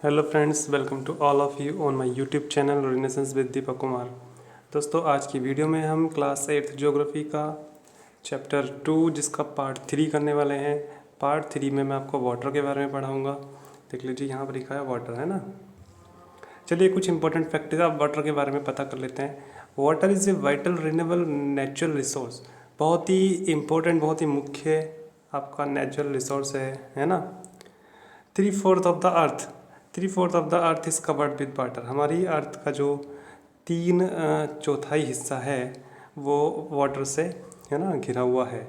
Hello friends, welcome to all of you on my YouTube channel Renaissance with Deepak Kumar. दोस्तों, आज की video में हम क्लास 8th ज्योग्राफी का चैप्टर 2 जिसका पार्ट 3 करने वाले हैं। पार्ट 3 में मैं आपको वाटर के बारे में पढ़ाऊंगा। देख लीजिए, यहाँ पर लिखा है वाटर, है ना। चलिए, कुछ इंपॉर्टेंट फैक्ट्स आप वाटर के बारे में पता कर लेते हैं। Water is a vital renewable natural resource. बहुत ही इम्पोर्टेंट, बहुत ही मुख्य आपका नेचुरल रिसोर्स है ना। 3/4 of the earth 3/4 of the earth is covered with water. हमारी अर्थ का जो 3/4 हिस्सा है वो वाटर से, है ना, घिरा हुआ है।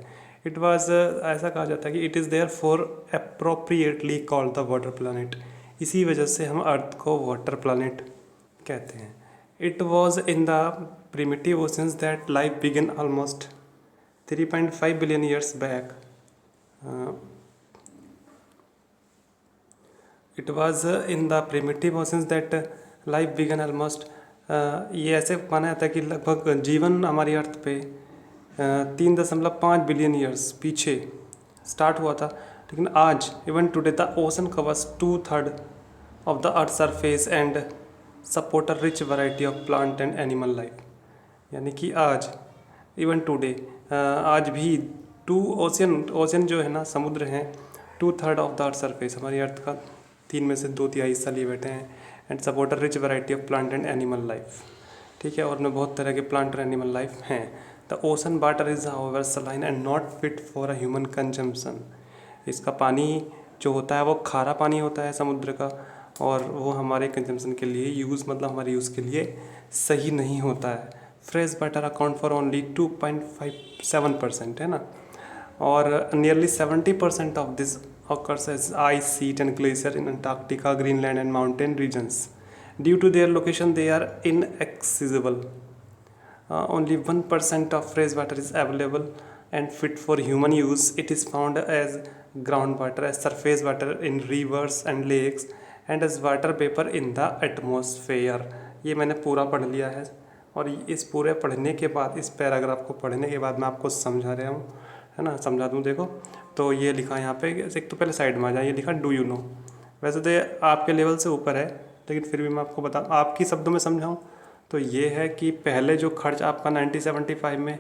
इट वाज ऐसा कहा जाता है कि it is there for appropriately called the water planet. इसी वजह से हम अर्थ को वाटर प्लानट कहते हैं। It was in the primitive oceans that life began almost 3.5 billion years back. It was in the primitive oceans that life began almost. ये ऐसे माना जाता है कि लगभग जीवन हमारी अर्थ पे 3.5 बिलियन ईयर्स पीछे स्टार्ट हुआ था। लेकिन आज even today the ocean covers 2/3 of the earth surface and support a rich variety of plant and animal life. यानी कि आज इवन टुडे आज भी ओशन जो है ना, समुद्र हैं, 2/3 ऑफ द अर्थ सरफेस, हमारी अर्थ का 3 में से 2/3 हिस्सा लिए बैठे हैं। And support a rich variety of plant and animal life. ठीक है, और उनमें बहुत तरह के प्लांट और एनिमल लाइफ हैं। The ocean water is however saline and not fit for a human consumption. इसका पानी जो होता है वो खारा पानी होता है समुद्र का, और वो हमारे कंजम्पशन के लिए मतलब हमारे यूज़ के लिए सही नहीं होता है। Fresh water account for only 2.57%, है ना। और nearly 70% of this occurs as ice sheet and glacier in Antarctica, Greenland and mountain regions. Due to their location, they are inaccessible. Only 1% of fresh water is available and fit for human use. It is found as groundwater, as surface water in rivers and lakes, and as water vapor in the atmosphere. ये मैंने पूरा पढ़ लिया है, और इस पूरे पढ़ने के बाद, इस पैराग्राफ को पढ़ने के बाद मैं आपको समझा रहा हूँ, है ना। समझा दूँ, देखो। तो ये लिखा है यहाँ पे, एक तो पहले साइड में आ जाए, ये लिखा डू यू नो। वैसे तो ये आपके लेवल से ऊपर है, लेकिन फिर भी मैं आपको बता, आपकी शब्दों में समझाऊँ तो ये है कि पहले जो खर्च आपका 1975 में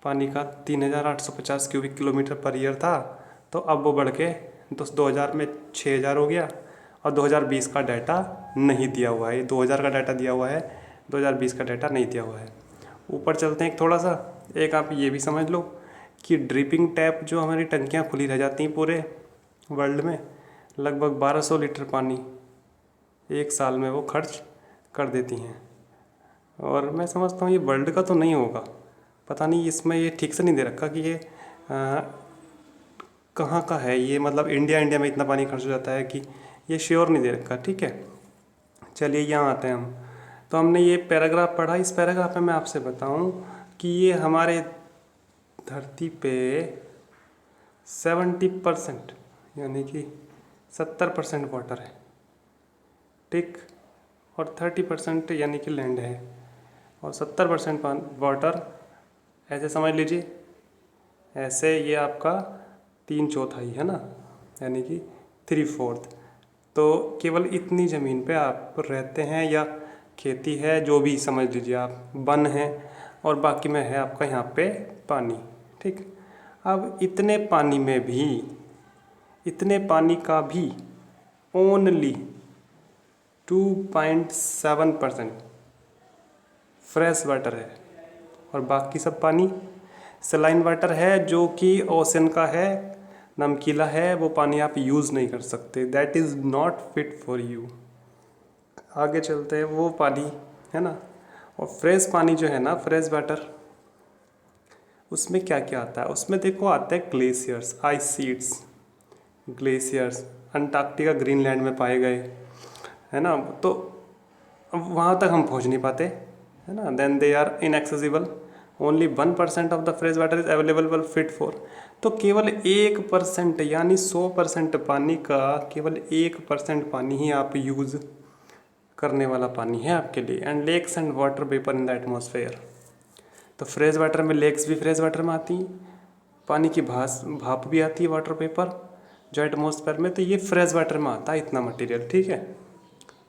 पानी का 3850 क्यूबिक किलोमीटर पर ईयर था, तो अब वो बढ़ के 2000 में 6000 हो गया। और 2020 का डाटा नहीं दिया हुआ है, 2000 का डाटा दिया हुआ है, 2020 का डाटा नहीं दिया हुआ है। ऊपर चलते हैं थोड़ा सा। एक आप ये भी समझ लो कि ड्रिपिंग टैप जो हमारी टंकियाँ खुली रह जाती हैं पूरे वर्ल्ड में, लगभग 1200 लीटर पानी एक साल में वो खर्च कर देती हैं। और मैं समझता हूँ ये वर्ल्ड का तो नहीं होगा, पता नहीं, इसमें ये ठीक से नहीं दे रखा कि ये कहाँ का है ये, मतलब इंडिया में इतना पानी खर्च हो जाता है कि ये श्योर नहीं दे रखा। ठीक है, चलिए यहाँ आते हैं हम। तो हमने ये पैराग्राफ पढ़ा। इस पैराग्राफ में मैं आपसे बताऊँ कि ये हमारे धरती पे 70% यानी कि 70% वाटर है, ठीक, और 30% यानी कि लैंड है, और 70% वाटर ऐसे समझ लीजिए, ऐसे ये आपका 3/4 है ना, यानी कि 3/4। तो केवल इतनी ज़मीन पे आप रहते हैं, या खेती है, जो भी समझ लीजिए आप, वन है, और बाकी में है आपका यहाँ पे पानी। ठीक, अब इतने पानी का भी ओनली 2.7% फ्रेश वाटर है, और बाकी सब पानी सलाइन वाटर है, जो कि ओशन का है, नमकीला है, वो पानी आप यूज़ नहीं कर सकते। That is not fit for you. आगे चलते हैं, वो पानी, है ना। और फ्रेश पानी जो है ना, फ्रेश वाटर, उसमें क्या क्या आता है? उसमें देखो आता है glaciers, ice sheets, glaciers Antarctica, Greenland में पाए गए, है ना। तो वहाँ तक हम पहुँच नहीं पाते, है ना। Then they are inaccessible. Only 1% of the fresh water is available fit for. तो केवल 1% यानी 100% पानी का केवल 1% पानी ही आप यूज़ करने वाला पानी है आपके लिए। And lakes and water vapour in the atmosphere. तो फ्रेश वाटर में लेक्स भी फ्रेश वाटर में आती हैं, पानी की भाप भी आती है, वाटर वेपर जो एटमॉस्फेयर में, तो ये फ्रेश वाटर में आता है इतना मटेरियल। ठीक है,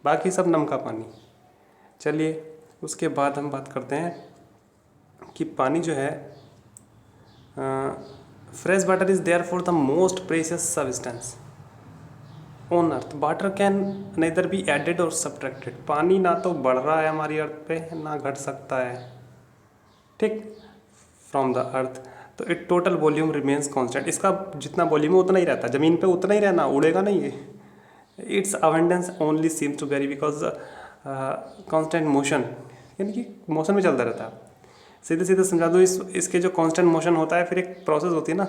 बाकी सब नम का पानी। चलिए उसके बाद हम बात करते हैं कि पानी जो है, fresh water is there for the most precious substance on earth. Water can neither be added और सब्ट्रैक्टेड। पानी ना तो बढ़ रहा है हमारी अर्थ पे, ना घट सकता है, ठीक, फ्रॉम द अर्थ। तो it total volume remains constant. इसका जितना वॉल्यूम है उतना ही रहता है, ज़मीन पे उतना ही रहना, उड़ेगा नहीं ये। Its abundance only seems to vary because constant motion, यानी कि मोशन में चलता रहता है। सीधे सीधे समझा दो, इसके जो कांस्टेंट मोशन होता है, फिर एक प्रोसेस होती है ना,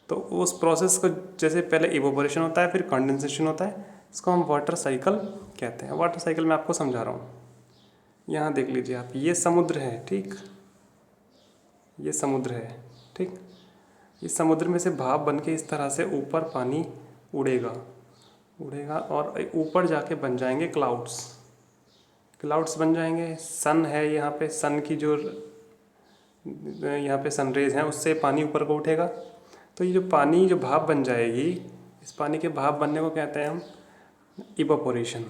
तो उस प्रोसेस को जैसे पहले इवोपोरेशन होता है, फिर कंडेंसेशन होता है, इसको हम वाटर साइकिल कहते हैं। वाटर साइकिल मैं आपको समझा रहा हूँ। यहाँ देख लीजिए आप, ये समुद्र है, ठीक, ये समुद्र है, ठीक। इस समुद्र में से भाप बन के इस तरह से ऊपर पानी उड़ेगा उड़ेगा और ऊपर जाके बन जाएंगे क्लाउड्स। क्लाउड्स बन जाएंगे। सन है यहाँ पे, सन की जो यहाँ पे सनरेज हैं उससे पानी ऊपर को उठेगा। तो ये जो पानी जो भाप बन जाएगी, इस पानी के भाप बनने को कहते हैं हम इवापोरेशन।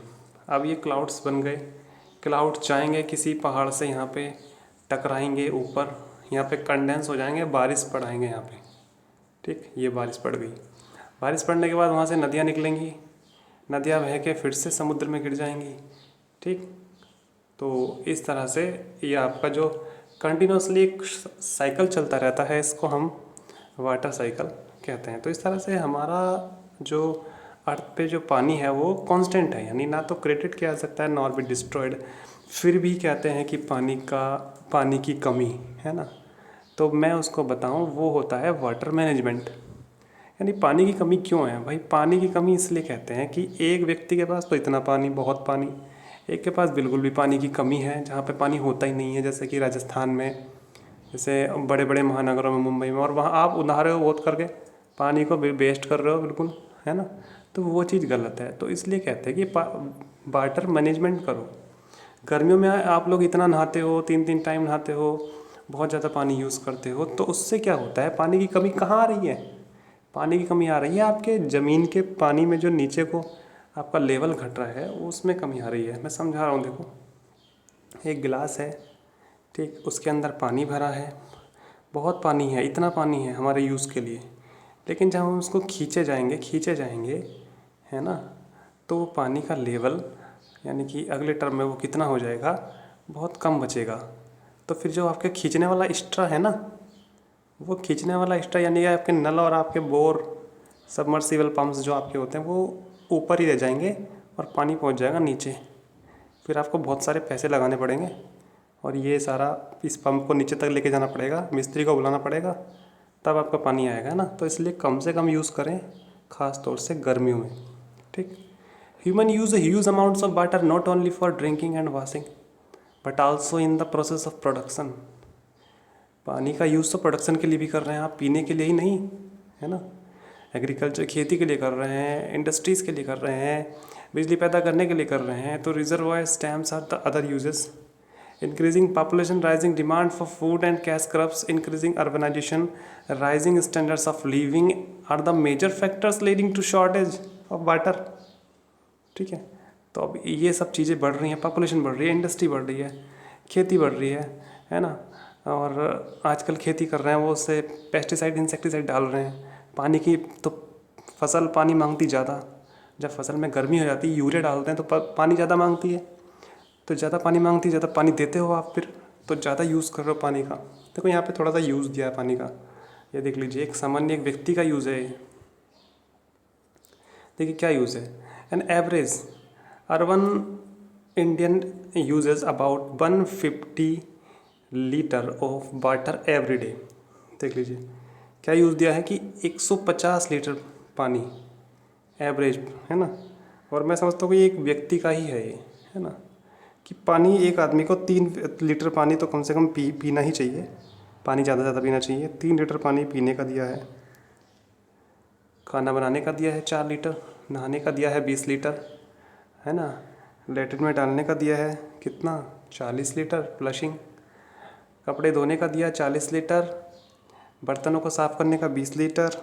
अब ये क्लाउड्स बन गए, क्लाउड जाएंगे किसी पहाड़ से, यहाँ पे टकराएंगे ऊपर, यहाँ पे कंडेंस हो जाएंगे, बारिश पड़ाएंगे यहाँ पे, ठीक। ये बारिश पड़ गई, बारिश पड़ने के बाद वहाँ से नदियाँ निकलेंगी, नदियाँ बह के फिर से समुद्र में गिर जाएंगी, ठीक। तो इस तरह से ये आपका जो कंटिन्यूसली एक साइकिल चलता रहता है, इसको हम वाटर साइकिल कहते हैं। तो इस तरह से हमारा जो अर्थ पे जो पानी है वो कांस्टेंट है, यानी ना तो क्रिएटेड किया जा सकता है नॉर भी डिस्ट्रॉयड। फिर भी कहते हैं कि पानी की कमी है ना, तो मैं उसको बताऊं, वो होता है वाटर मैनेजमेंट। यानी पानी की कमी क्यों है भाई? पानी की कमी इसलिए कहते हैं कि एक व्यक्ति के पास तो इतना पानी, बहुत पानी, एक के पास बिल्कुल भी पानी की कमी है, जहाँ पे पानी होता ही नहीं है, जैसे कि राजस्थान में, जैसे बड़े बड़े महानगरों में, मुंबई में, और वहाँ आप उड़ा रहे हो बहुत करके, पानी को वेस्ट कर रहे हो बिल्कुल, है ना। तो वो चीज़ गलत है। तो इसलिए कहते हैं कि वाटर मैनेजमेंट करो। गर्मियों में आप लोग इतना नहाते हो, 3 टाइम नहाते हो, बहुत ज़्यादा पानी यूज़ करते हो, तो उससे क्या होता है, पानी की कमी कहाँ आ रही है? पानी की कमी आ रही है आपके ज़मीन के पानी में, जो नीचे को आपका लेवल घट रहा है उसमें कमी आ रही है। मैं समझा रहा हूँ, देखो एक गिलास है, ठीक, उसके अंदर पानी भरा है, बहुत पानी है, इतना पानी है हमारे यूज़ के लिए, लेकिन जब हम उसको खींचे जाएंगे, है ना, तो वो पानी का लेवल, यानी कि अगले टर्म में वो कितना हो जाएगा, बहुत कम बचेगा। तो फिर जो आपके खींचने वाला एक्स्ट्रा है ना, वो खींचने वाला एक्स्ट्रा, यानी कि आपके नल और आपके बोर, सबमर्सिबल पंप्स जो आपके होते हैं, वो ऊपर ही रह जाएंगे और पानी पहुंच जाएगा नीचे। फिर आपको बहुत सारे पैसे लगाने पड़ेंगे और ये सारा इस पंप को नीचे तक लेके जाना पड़ेगा, मिस्त्री को बुलाना पड़ेगा, तब आपका पानी आएगा ना। तो इसलिए कम से कम यूज़ करें, ख़ास तौर से गर्मियों में, ठीक। Human use huge amounts of water not only for drinking and washing but also in the process of production. पानी का यूज़ तो प्रोडक्शन के लिए भी कर रहे हैं आप, पीने के लिए ही नहीं, है ना। एग्रीकल्चर, खेती के लिए कर रहे हैं, इंडस्ट्रीज़ के लिए कर रहे हैं, बिजली पैदा करने के लिए कर रहे हैं। तो reservoir, dams are the other uses. Increasing population, rising demand for food and cash crops, increasing urbanisation, rising standards of living are the major factors leading to shortage of water, ठीक है। तो अब ये सब चीज़ें बढ़ रही हैं, पॉपुलेशन बढ़ रही है, इंडस्ट्री बढ़ रही है, खेती बढ़ रही है ना। और आजकल खेती कर रहे हैं वो उससे पेस्टिसाइड, इंसेक्टिसाइड डाल रहे हैं। पानी की तो फसल पानी मांगती ज़्यादा, जब फसल में गर्मी हो जाती है यूरिया डालते हैं तो पानी ज़्यादा मांगती है, तो ज़्यादा पानी मांगती है, ज़्यादा पानी देते हो आप, फिर तो ज़्यादा यूज़ कर रहे हो पानी का। देखो यहाँ पे थोड़ा सा यूज़ दिया है पानी का, ये देख लीजिए, एक सामान्य एक व्यक्ति का यूज़ है। देखिए क्या यूज़ है, an average urban Indian uses about 150 litre of water every day. देख लीजिए क्या यूज़ दिया है कि 150 लीटर पानी एवरेज, है ना। और मैं समझता हूँ कि एक व्यक्ति का ही है ये, है ना, कि पानी एक आदमी को 3 लीटर पानी तो कम से कम पीना ही चाहिए, पानी ज़्यादा से ज़्यादा पीना चाहिए। 3 लीटर पानी पीने का दिया है, खाना बनाने का दिया है 4 लीटर, नहाने का दिया है 20 लीटर, है ना, लेटरिन में डालने का दिया है कितना, 40 लीटर, फ्लशिंग, कपड़े धोने का दिया 40 लीटर, बर्तनों को साफ़ करने का 20 लीटर,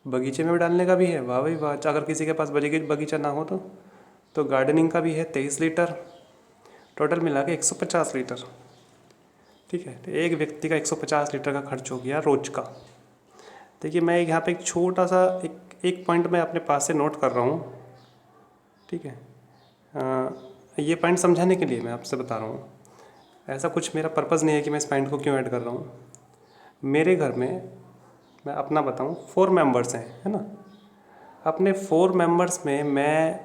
बगीचे में भी डालने का भी है। वाह भाई वाह, अगर किसी के पास बगीचा ना हो तो तो गार्डनिंग का भी है 23 लीटर, टोटल मिला के 150 लीटर। ठीक है, तो एक व्यक्ति का 150 लीटर का खर्च हो गया रोज का। देखिए मैं यहाँ पे एक छोटा सा एक पॉइंट मैं अपने पास से नोट कर रहा हूँ। ठीक है, ये पॉइंट समझाने के लिए मैं आपसे बता रहा हूँ, ऐसा कुछ मेरा पर्पज़ नहीं है कि मैं इस पॉइंट को क्यों ऐड कर रहा हूँ। मेरे घर में मैं अपना बताऊँ 4 मेंबर्स हैं, है ना। अपने 4 मेंबर्स में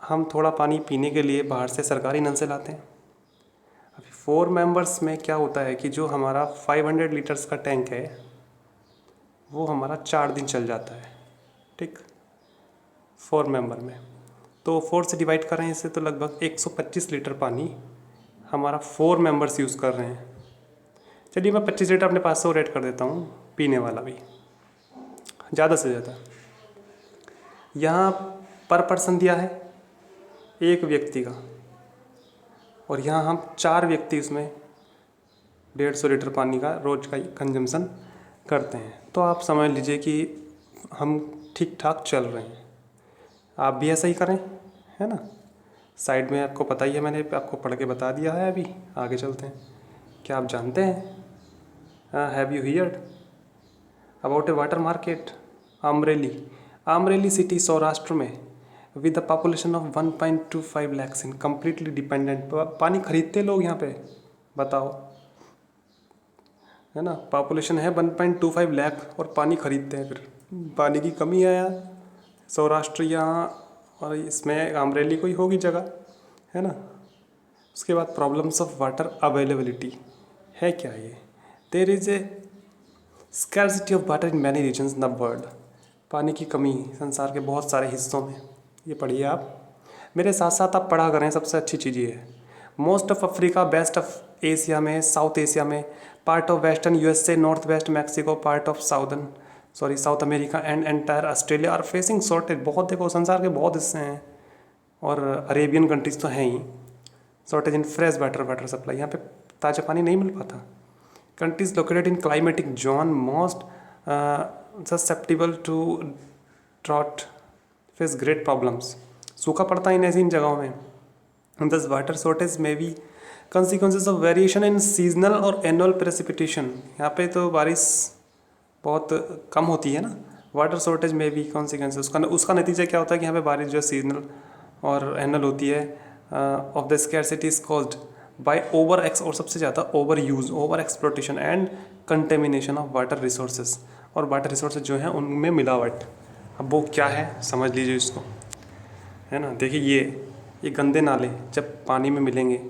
हम थोड़ा पानी पीने के लिए बाहर से सरकारी नल से लाते हैं। अभी 4 मेंबर्स में क्या होता है कि जो हमारा 500 लीटर्स का टैंक है वो हमारा 4 दिन चल जाता है। ठीक, 4 मेंबर में तो 4 से डिवाइड कर रहे हैं इसे, तो लगभग 125 लीटर पानी हमारा 4 मेंबर्स यूज़ कर रहे हैं। चलिए मैं 25 लीटर अपने पास से और ऐड कर देता हूँ पीने वाला भी, ज़्यादा से ज़्यादा। यहाँ पर पर्सन दिया है एक व्यक्ति का, और यहाँ हम 4 व्यक्ति उसमें 150 लीटर पानी का रोज का कंजम्पशन करते हैं। तो आप समझ लीजिए कि हम ठीक ठाक चल रहे हैं। आप भी ऐसा ही करें, है ना। साइड में आपको पता ही है, मैंने आपको पढ़ के बता दिया है। अभी आगे चलते हैं। क्या आप जानते हैं, have you heard about a water market Amreli city Saurashtra में with the population of 1.25 lakhs in completely dependent. पानी खरीदते लोग यहाँ पे, बताओ, है ना। पॉपुलेशन है 1.25 लाख और पानी खरीदते हैं। फिर पानी की कमी है यहाँ सौराष्ट्र यहाँ, और इसमें अमरेली कोई होगी जगह, है ना। उसके बाद प्रॉब्लम्स ऑफ वाटर अवेलेबिलिटी है क्या ये, there is a scarcity of water in many regions in the world. पानी की कमी संसार के बहुत सारे हिस्सों में। ये पढ़िए आप, मेरे साथ साथ आप पढ़ा करें, सबसे अच्छी चीज़ ये है। Most of Africa, best of Asia में, साउथ एशिया में, part of western USA, north west Mexico, part of South America and entire Australia are facing shortage. बहुत, देखो संसार के बहुत हिस्से हैं, और अरेबियन कंट्रीज तो हैं ही। Shortage in fresh water supply, यहाँ पे ताज़ा पानी नहीं मिल पाता। Countries located in climatic zone most susceptible to drought face great problems. सूखा पड़ता है इन जगहों में। दस वाटर शॉर्टेज में भी consequences of variation in seasonal और एनुअल प्रेसिपिटेशन। यहाँ पे तो बारिश बहुत कम होती है ना। वाटर शॉर्टेज में भी कॉन्सिक्वेंस, उसका नतीजा क्या होता है कि यहाँ पे बारिश जो सीजनल और एनुअल होती है of the scarcity is caused by over x, और सबसे ज़्यादा over use, over exploitation and contamination of water resources. और वाटर रिसोर्सेज जो हैं उनमें मिलावट। अब वो क्या है समझ लीजिए इसको, है ना। देखिए ये गंदे नाले जब पानी में मिलेंगे,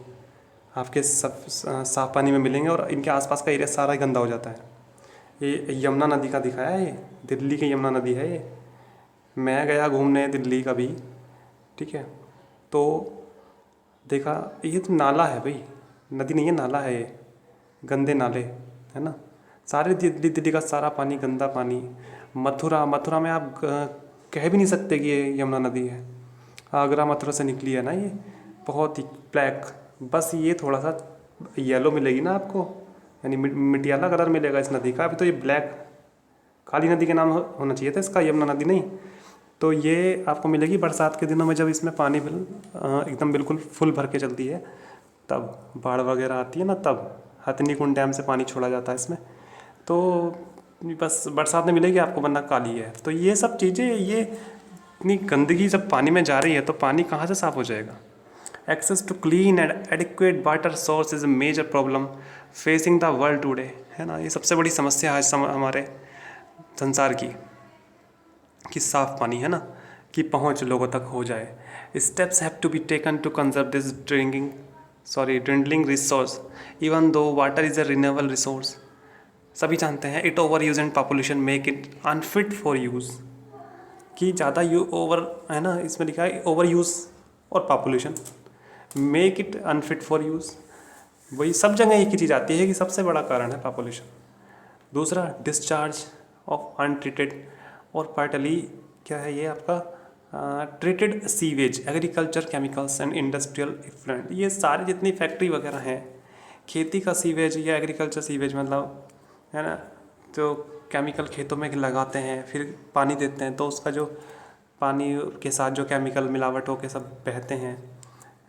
आपके साफ पानी में मिलेंगे, और इनके आसपास का एरिया सारा गंदा हो जाता है। ये यमुना नदी का दिखाया है, ये दिल्ली की यमुना नदी है ये। मैं गया घूमने दिल्ली का भी, ठीक है, तो देखा ये तो नाला है भाई, नदी नहीं है, नाला है ये। गंदे नाले, है ना। सारे दिल्ली का सारा पानी गंदा पानी। मथुरा में आप कह भी नहीं सकते कि ये यमुना नदी है। आगरा मथुरा से निकली है ना ये, बहुत ही ब्लैक। बस ये थोड़ा सा येलो मिलेगी ना आपको, यानी मिटियाला कलर मिलेगा इस नदी का। अभी तो ये ब्लैक काली नदी के नाम होना चाहिए था इसका, यमुना नदी नहीं। तो ये आपको मिलेगी बरसात के दिनों में, जब इसमें पानी एकदम बिल्कुल फुल भर के चलती है, तब बाढ़ वगैरह आती है ना, तब हथनी कुंड डैम से पानी छोड़ा जाता है इसमें। तो बस बरसात में मिलेगी आपको, वरना काली है। तो ये सब चीज़ें, ये इतनी गंदगी जब पानी में जा रही है तो पानी कहाँ से साफ़ हो जाएगा। Access to clean and adequate water source is a major problem facing the world today, है ना। ये सबसे बड़ी समस्या है हमारे संसार की, कि साफ़ पानी, है ना, की पहुंच लोगों तक हो जाए। Steps have to be taken to conserve this dwindling resource even though water is a renewable resource. सभी जानते हैं it over use and population make it unfit for use, कि ज़्यादा ओवर, है ना, इसमें लिखा है ओवर यूज़ और population make it unfit for use. वही सब जगह एक ही चीज़ आती है कि सबसे बड़ा कारण है पॉपुलेशन। दूसरा डिस्चार्ज ऑफ अनट्रीटेड और पार्टली क्या है ये आपका treated sewage, agriculture chemicals and industrial effluent. ये सारे जितनी फैक्ट्री वगैरह हैं, खेती का सीवेज या एग्रीकल्चर सीवेज, मतलब, है ना, जो केमिकल खेतों में लगाते हैं फिर पानी देते हैं, तो उसका जो पानी के साथ जो केमिकल मिलावट होके सब बहते हैं,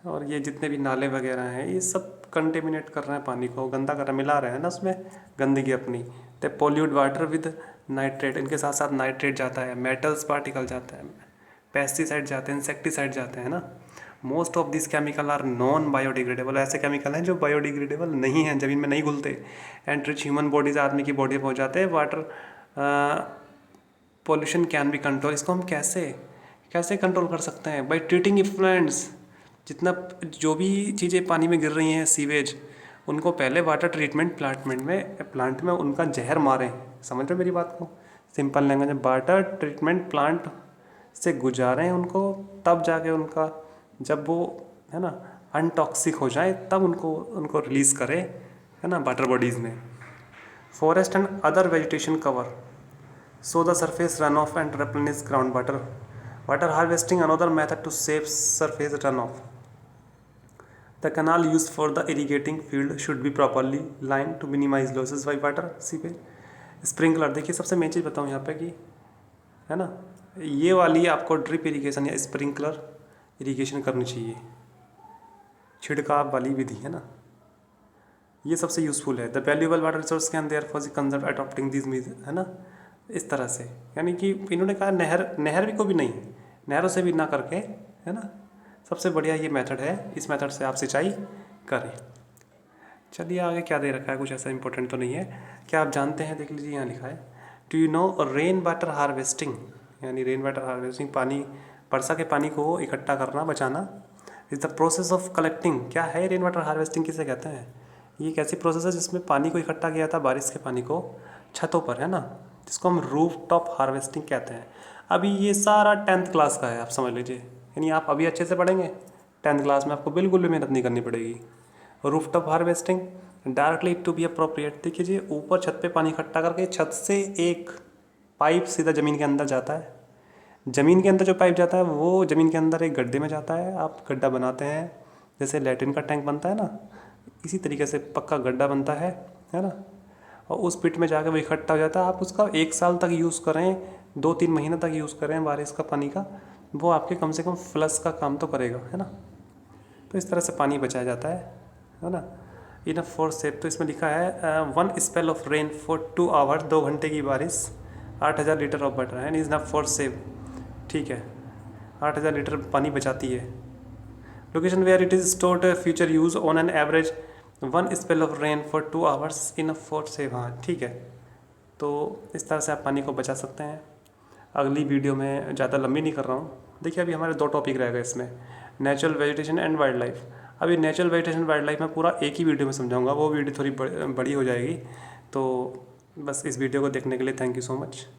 और ये जितने भी नाले वगैरह हैं ये सब कंटेमिनेट कर रहे हैं, पानी को गंदा कर रहे हैं, मिला रहे हैं ना उसमें गंदगी अपनी। दे पोल्यूट वाटर विद नाइट्रेट, इनके साथ साथ नाइट्रेट जाता है, मेटल्स पार्टिकल जाता है, पेस्टिसाइड जाते हैं, इंसेक्टिसाइड जाते हैं ना। Most of this chemical are non biodegradable, ऐसे केमिकल हैं जो बायोडिग्रेडेबल नहीं हैं, ज़मीन में नहीं घुलते, एंड रिच ह्यूमन बॉडीज, आदमी की बॉडी में पहुँच जाते हैं। Water pollution can be control, इसको हम कैसे कैसे कंट्रोल कर सकते हैं? बाई ट्रीटिंग इफ्लुएंट्स, जितना जो भी चीज़ें पानी में गिर रही हैं सीवेज, उनको पहले वाटर ट्रीटमेंट प्लांट में उनका जहर मारें। समझ रहे हो मेरी बात को? सिंपल लैंग्वेज में वाटर ट्रीटमेंट प्लांट से गुजारें उनको, तब जाके उनका, जब वो है ना अनटॉक्सिक हो जाए तब उनको रिलीज़ करें, है ना, वाटर बॉडीज़ में। Forest and other vegetation cover so the surface runoff and replenish groundwater. Water harvesting another method to save surface runoff. The canal used for the irrigating field should be properly lined to minimize losses by water seepage. Sprinkler, देखिए सबसे main चीज़ बताऊँ यहाँ पे कि, है ना, ये वाली आपको ड्रिप इरिगेशन या स्प्रिंकलर इरिगेशन करनी चाहिए, छिड़काव वाली विधि, है ना, ये सबसे यूज़फुल है। The valuable water resource can therefore conserve adopting this मीज, है ना, इस तरह से। यानी कि इन्होंने कहा नहर भी को भी नहीं, नहरों से भी ना करके, है ना, सबसे बढ़िया ये मेथड है, इस मेथड से आप सिंचाई करें। चलिए आगे क्या दे रखा है, कुछ ऐसा इंपॉर्टेंट तो नहीं है। क्या आप जानते हैं, देख लीजिए यहाँ लिखा है, do you know rain water harvesting, यानी रेन वाटर हार्वेस्टिंग, पानी, वर्षा के पानी को इकट्ठा करना, बचाना, is the process of collecting. क्या है रेन वाटर हार्वेस्टिंग, किसे कहते हैं? ये एक ऐसी प्रोसेस है जिसमें पानी को इकट्ठा किया था, बारिश के पानी को छतों पर, है ना, जिसको हम रूफ टॉप हार्वेस्टिंग कहते हैं। अभी ये सारा 10th क्लास का है, आप समझ लीजिए, यानी आप अभी अच्छे से पढ़ेंगे 10th क्लास में, आपको बिल्कुल भी मेहनत नहीं करनी पड़ेगी। Roof top harvesting directly to be appropriate, देखिए जी, ऊपर छत पे पानी इकट्ठा करके छत से एक पाइप सीधा ज़मीन के अंदर जाता है, ज़मीन के अंदर जो पाइप जाता है वो ज़मीन के अंदर एक गड्ढे में जाता है। आप गड्ढा बनाते हैं, जैसे लैट्रिन का टैंक बनता है ना, इसी तरीके से पक्का गड्ढा बनता है ना, और उस पिट में जाकर वो इकट्ठा हो जाता है। आप उसका 1 साल तक यूज़ करें, 2-3 महीने तक यूज़ करें बारिश का पानी का, वो आपके कम से कम फ्लश का काम तो करेगा, है ना। तो इस तरह से पानी बचाया जाता है ना। इनफ फॉर सेव, तो इसमें लिखा है 1 spell of rain for 2 hour, 2 घंटे की बारिश 8000 लीटर ऑफ वाटर है, इज नफ फॉर सेव, ठीक है, 8000 लीटर पानी बचाती है। Location where it is stored future use on an average 1 spell of rain for 2 hours enough for save, हाँ ठीक है। तो इस तरह से आप पानी को बचा सकते हैं। अगली वीडियो में ज़्यादा लंबी नहीं कर रहा हूँ। देखिए अभी हमारे 2 टॉपिक रह गए इसमें, natural vegetation and wild life. अभी नेचुरल वेजिटेशन वाइल्ड लाइफ में पूरा एक ही वीडियो में समझाऊंगा, वो वीडियो थोड़ी बड़ी हो जाएगी। तो बस इस वीडियो को देखने के लिए थैंक यू सो मच।